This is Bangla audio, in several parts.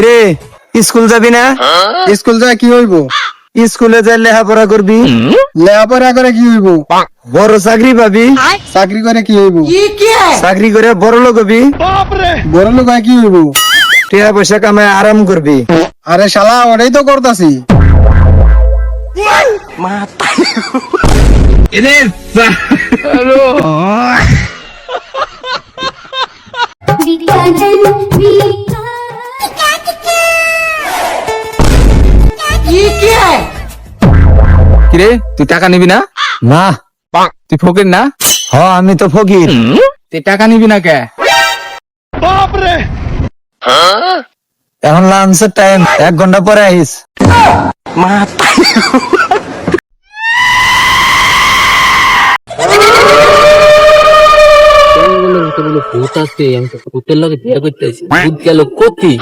কিরে স্কুল যাবি না? স্কুল যায় কি হইব? স্কুলে যাই লেখাপড়া করবি, লেখাপড়া করে কি হইব? বড় চাকরি পাবি, চাকরি করে কি হইব? চাকরি করে বড় লোক হবি, বড় লোক হয় কি হইব? টাকা পয়সা কামায় আরাম করবি। আরে শালা ওটাই তো করতাছি। কিরে তুই টাকা নিবি না? না, তুই ফকির না? হ আমি তো ফকির। তুই টাকা নিবি না কে? এখন লাঞ্চের টাইম, 1 ঘন্টা পরে আইস। ভূত আছে, আমি তো ভূতের লগে বিয়ে করতেছি। ভূত গেল কোথায়?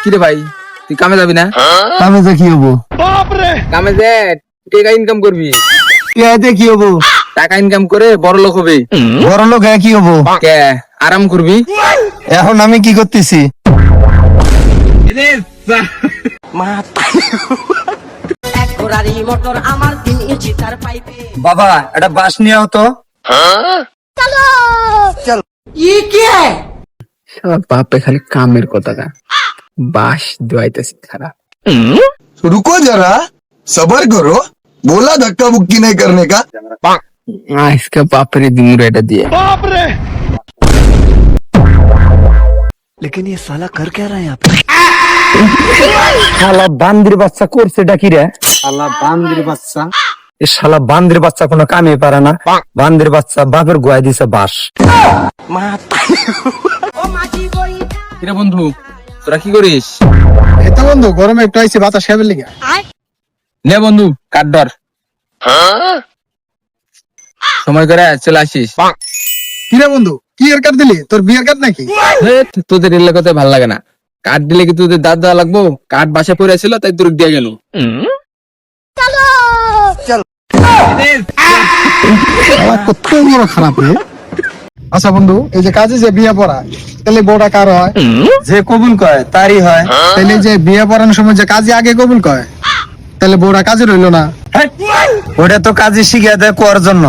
কিরে ভাই তুই কামে যাবি না? আমি তো কি হবো? কামে যে টাকা ইনকাম করবি, পেয়াতে কি হবো? টাকা ইনকাম করে বড় লোক হবে। বড় লোক হয়ে কি হবো? কে আরাম করবি? এখন আমি কি করতেছি? বাবা এটা বাস নিয়ে তো। বাপে খালি কামের কথা না, বাস দোয়াইতেছি খারাপ। रुको जरा सबर करो बोला धक्का मुक्की नहीं करने का আজকে বাপের দিমুরে এটা দিয়ে। শালা বান্দির বাচ্চা করছে ডাকি রে। শালা বান্দির বাচ্চা। এ শালা বান্দির বাচ্চা কোনো কামে পারে না। বান্দির বাচ্চা বাপের গোয়াই দিছে বাস। কিরে বন্ধু তোরা কি করিস? এই তো বন্ধু গরমে একটু আইছি বাতাস খাইবার লিগা। নে বন্ধু কাঠ ধর, সময় করে চলে আসিস। কি রে বন্ধু কি এর কাট দিলি? তোর বিয়ের কাট নাকি? হেৎ, তোদের এলাকাতে ভাল লাগে না। কাঠ দিলে কি তোদের দাঁত দেওয়া লাগবো? কাঠ বাসা পড়ে ছিল তাই তোর দিয়ে গেল। শালা কত বড় খারাপ রে। আচ্ছা বন্ধু এই যে কাজে যে বিয়ে পড়া, তাহলে বউটা কার হয়? যে কবুল কয় তারই হয়। তাহলে যে বিয়ে পড়ানোর সময় যে কাজে আগে কবুল কয়, তাহলে বউটা কাজে রইলো না। ওটা তো কাজে শিখিয়ে দেয় কোয়ার জন্য।